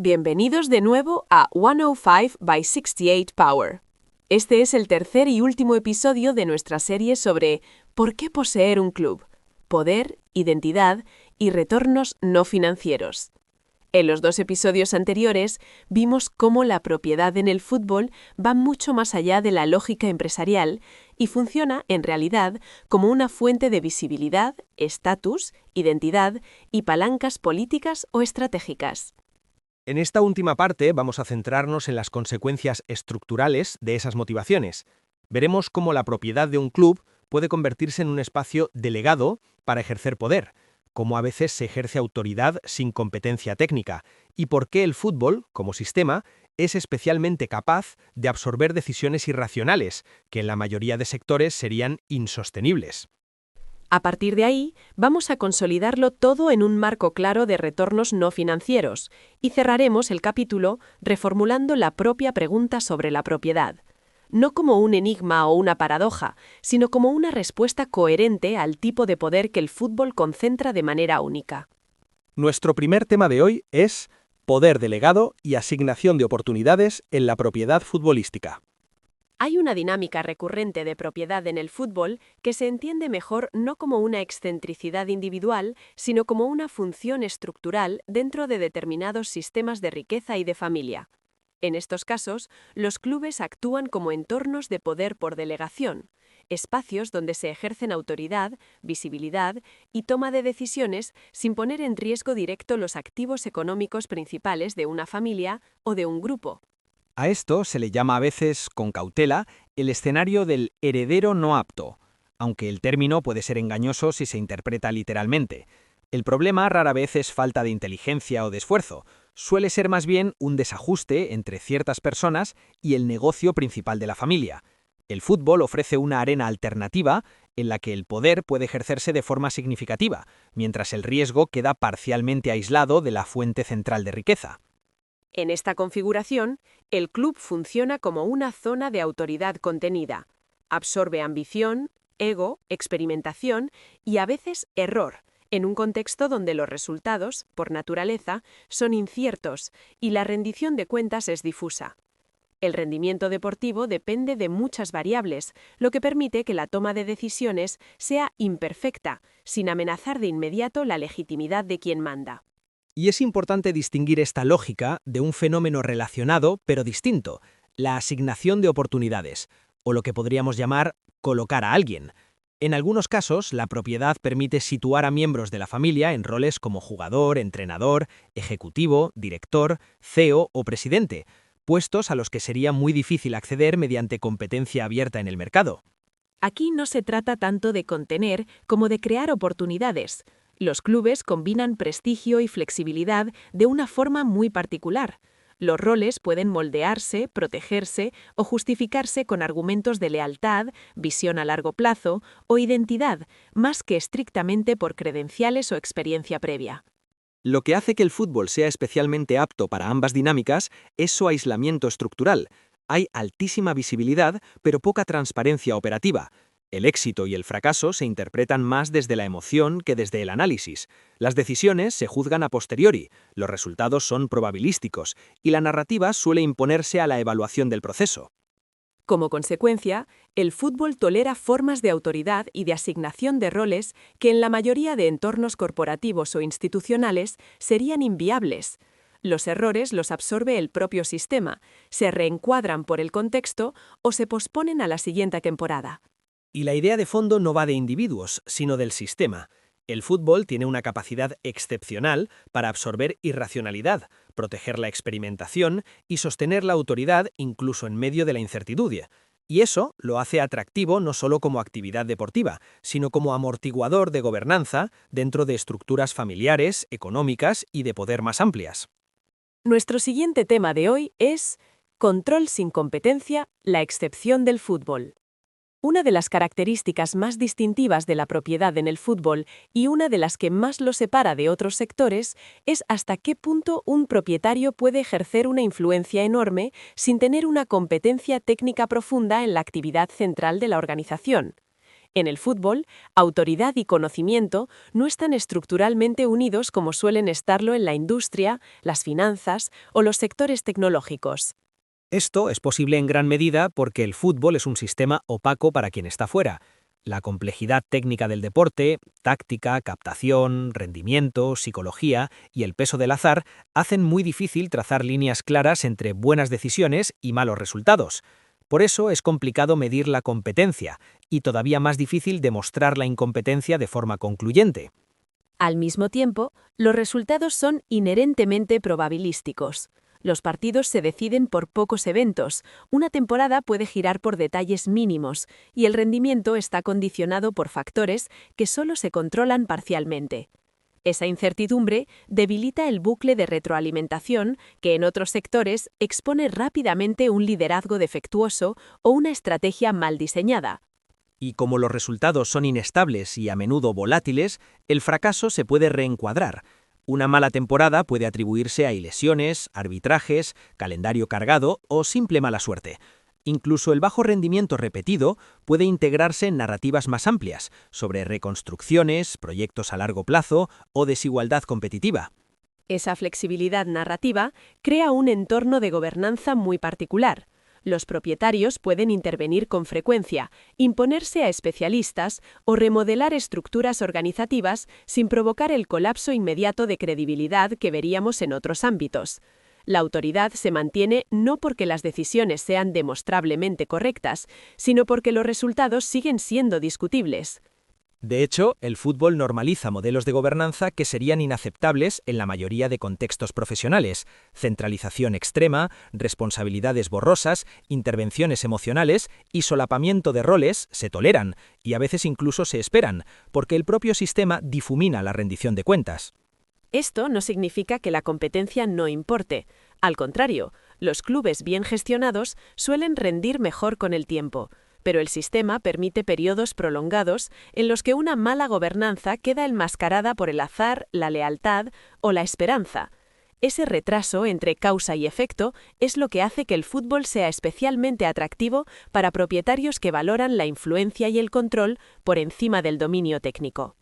Bienvenidos de nuevo a 105 by 68 Power. Este es el tercer y último episodio de nuestra serie sobre ¿por qué poseer un club? Poder, identidad y retornos no financieros. En los dos episodios anteriores vimos cómo la propiedad en el fútbol va mucho más allá de la lógica empresarial y funciona, en realidad, como una fuente de visibilidad, estatus, identidad y palancas políticas o estratégicas. En esta última parte vamos a centrarnos en las consecuencias estructurales de esas motivaciones. Veremos cómo la propiedad de un club puede convertirse en un espacio delegado para ejercer poder, cómo a veces se ejerce autoridad sin competencia técnica, y por qué el fútbol, como sistema, es especialmente capaz de absorber decisiones irracionales, que en la mayoría de sectores serían insostenibles. A partir de ahí, vamos a consolidarlo todo en un marco claro de retornos no financieros y cerraremos el capítulo reformulando la propia pregunta sobre la propiedad, no como un enigma o una paradoja, sino como una respuesta coherente al tipo de poder que el fútbol concentra de manera única. Nuestro primer tema de hoy es poder delegado y asignación de oportunidades en la propiedad futbolística. Hay una dinámica recurrente de propiedad en el fútbol que se entiende mejor no como una excentricidad individual, sino como una función estructural dentro de determinados sistemas de riqueza y de familia. En estos casos, los clubes actúan como entornos de poder por delegación, espacios donde se ejercen autoridad, visibilidad y toma de decisiones sin poner en riesgo directo los activos económicos principales de una familia o de un grupo. A esto se le llama a veces, con cautela, el escenario del heredero no apto, aunque el término puede ser engañoso si se interpreta literalmente. El problema rara vez es falta de inteligencia o de esfuerzo, suele ser más bien un desajuste entre ciertas personas y el negocio principal de la familia. El fútbol ofrece una arena alternativa en la que el poder puede ejercerse de forma significativa, mientras el riesgo queda parcialmente aislado de la fuente central de riqueza. En esta configuración, el club funciona como una zona de autoridad contenida. Absorbe ambición, ego, experimentación y a veces error, en un contexto donde los resultados, por naturaleza, son inciertos y la rendición de cuentas es difusa. El rendimiento deportivo depende de muchas variables, lo que permite que la toma de decisiones sea imperfecta, sin amenazar de inmediato la legitimidad de quien manda. Y es importante distinguir esta lógica de un fenómeno relacionado pero distinto, la asignación de oportunidades, o lo que podríamos llamar colocar a alguien. En algunos casos, la propiedad permite situar a miembros de la familia en roles como jugador, entrenador, ejecutivo, director, CEO o presidente, puestos a los que sería muy difícil acceder mediante competencia abierta en el mercado. Aquí no se trata tanto de contener como de crear oportunidades. Los clubes combinan prestigio y flexibilidad de una forma muy particular. Los roles pueden moldearse, protegerse o justificarse con argumentos de lealtad, visión a largo plazo o identidad, más que estrictamente por credenciales o experiencia previa. Lo que hace que el fútbol sea especialmente apto para ambas dinámicas es su aislamiento estructural. Hay altísima visibilidad, pero poca transparencia operativa. El éxito y el fracaso se interpretan más desde la emoción que desde el análisis. Las decisiones se juzgan a posteriori, los resultados son probabilísticos, y la narrativa suele imponerse a la evaluación del proceso. Como consecuencia, el fútbol tolera formas de autoridad y de asignación de roles que en la mayoría de entornos corporativos o institucionales serían inviables. Los errores los absorbe el propio sistema, se reencuadran por el contexto o se posponen a la siguiente temporada. Y la idea de fondo no va de individuos, sino del sistema. El fútbol tiene una capacidad excepcional para absorber irracionalidad, proteger la experimentación y sostener la autoridad incluso en medio de la incertidumbre. Y eso lo hace atractivo no solo como actividad deportiva, sino como amortiguador de gobernanza dentro de estructuras familiares, económicas y de poder más amplias. Nuestro siguiente tema de hoy es control sin competencia, la excepción del fútbol. Una de las características más distintivas de la propiedad en el fútbol y una de las que más lo separa de otros sectores es hasta qué punto un propietario puede ejercer una influencia enorme sin tener una competencia técnica profunda en la actividad central de la organización. En el fútbol, autoridad y conocimiento no están estructuralmente unidos como suelen estarlo en la industria, las finanzas o los sectores tecnológicos. Esto es posible en gran medida porque el fútbol es un sistema opaco para quien está fuera. La complejidad técnica del deporte, táctica, captación, rendimiento, psicología y el peso del azar hacen muy difícil trazar líneas claras entre buenas decisiones y malos resultados. Por eso es complicado medir la competencia y todavía más difícil demostrar la incompetencia de forma concluyente. Al mismo tiempo, los resultados son inherentemente probabilísticos. Los partidos se deciden por pocos eventos, una temporada puede girar por detalles mínimos, y el rendimiento está condicionado por factores que solo se controlan parcialmente. Esa incertidumbre debilita el bucle de retroalimentación que en otros sectores expone rápidamente un liderazgo defectuoso o una estrategia mal diseñada. Y como los resultados son inestables y a menudo volátiles, el fracaso se puede reencuadrar. Una mala temporada puede atribuirse a lesiones, arbitrajes, calendario cargado o simple mala suerte. Incluso el bajo rendimiento repetido puede integrarse en narrativas más amplias, sobre reconstrucciones, proyectos a largo plazo o desigualdad competitiva. Esa flexibilidad narrativa crea un entorno de gobernanza muy particular. Los propietarios pueden intervenir con frecuencia, imponerse a especialistas o remodelar estructuras organizativas sin provocar el colapso inmediato de credibilidad que veríamos en otros ámbitos. La autoridad se mantiene no porque las decisiones sean demostrablemente correctas, sino porque los resultados siguen siendo discutibles. De hecho, el fútbol normaliza modelos de gobernanza que serían inaceptables en la mayoría de contextos profesionales: centralización extrema, responsabilidades borrosas, intervenciones emocionales y solapamiento de roles se toleran, y a veces incluso se esperan, porque el propio sistema difumina la rendición de cuentas. Esto no significa que la competencia no importe. Al contrario, los clubes bien gestionados suelen rendir mejor con el tiempo, pero el sistema permite periodos prolongados en los que una mala gobernanza queda enmascarada por el azar, la lealtad o la esperanza. Ese retraso entre causa y efecto es lo que hace que el fútbol sea especialmente atractivo para propietarios que valoran la influencia y el control por encima del dominio técnico.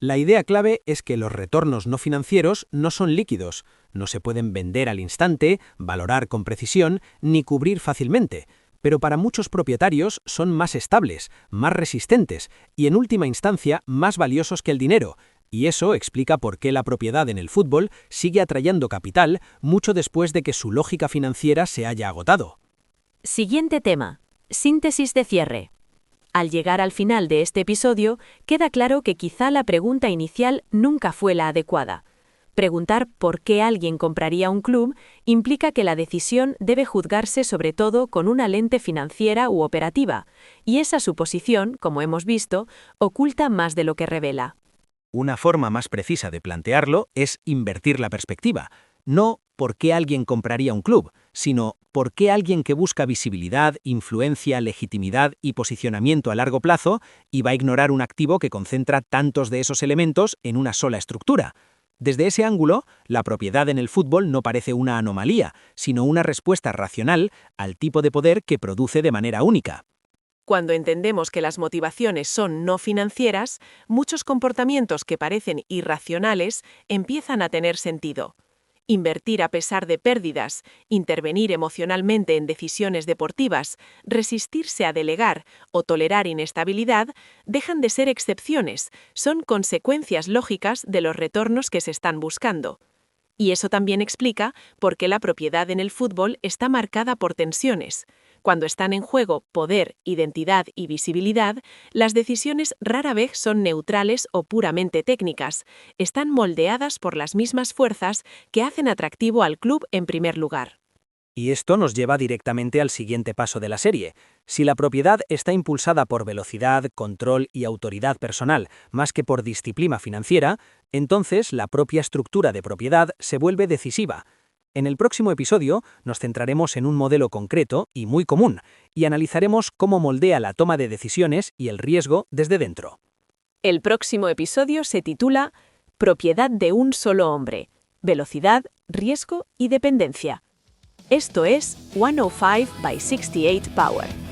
La idea clave es que los retornos no financieros no son líquidos, no se pueden vender al instante, valorar con precisión, ni cubrir fácilmente, pero para muchos propietarios son más estables, más resistentes y en última instancia más valiosos que el dinero, y eso explica por qué la propiedad en el fútbol sigue atrayendo capital mucho después de que su lógica financiera se haya agotado. Siguiente tema. Síntesis de cierre. Al llegar al final de este episodio, queda claro que quizá la pregunta inicial nunca fue la adecuada. Preguntar por qué alguien compraría un club implica que la decisión debe juzgarse sobre todo con una lente financiera u operativa, y esa suposición, como hemos visto, oculta más de lo que revela. Una forma más precisa de plantearlo es invertir la perspectiva. No por qué alguien compraría un club, sino por qué alguien que busca visibilidad, influencia, legitimidad y posicionamiento a largo plazo iba a ignorar un activo que concentra tantos de esos elementos en una sola estructura. Desde ese ángulo, la propiedad en el fútbol no parece una anomalía, sino una respuesta racional al tipo de poder que produce de manera única. Cuando entendemos que las motivaciones son no financieras, muchos comportamientos que parecen irracionales empiezan a tener sentido. Invertir a pesar de pérdidas, intervenir emocionalmente en decisiones deportivas, resistirse a delegar o tolerar inestabilidad dejan de ser excepciones, son consecuencias lógicas de los retornos que se están buscando. Y eso también explica por qué la propiedad en el fútbol está marcada por tensiones. Cuando están en juego poder, identidad y visibilidad, las decisiones rara vez son neutrales o puramente técnicas, están moldeadas por las mismas fuerzas que hacen atractivo al club en primer lugar. Y esto nos lleva directamente al siguiente paso de la serie. Si la propiedad está impulsada por velocidad, control y autoridad personal, más que por disciplina financiera, entonces la propia estructura de propiedad se vuelve decisiva. En el próximo episodio nos centraremos en un modelo concreto y muy común, y analizaremos cómo moldea la toma de decisiones y el riesgo desde dentro. El próximo episodio se titula Propiedad de un solo hombre: velocidad, riesgo y dependencia. Esto es 105 by 68 Power.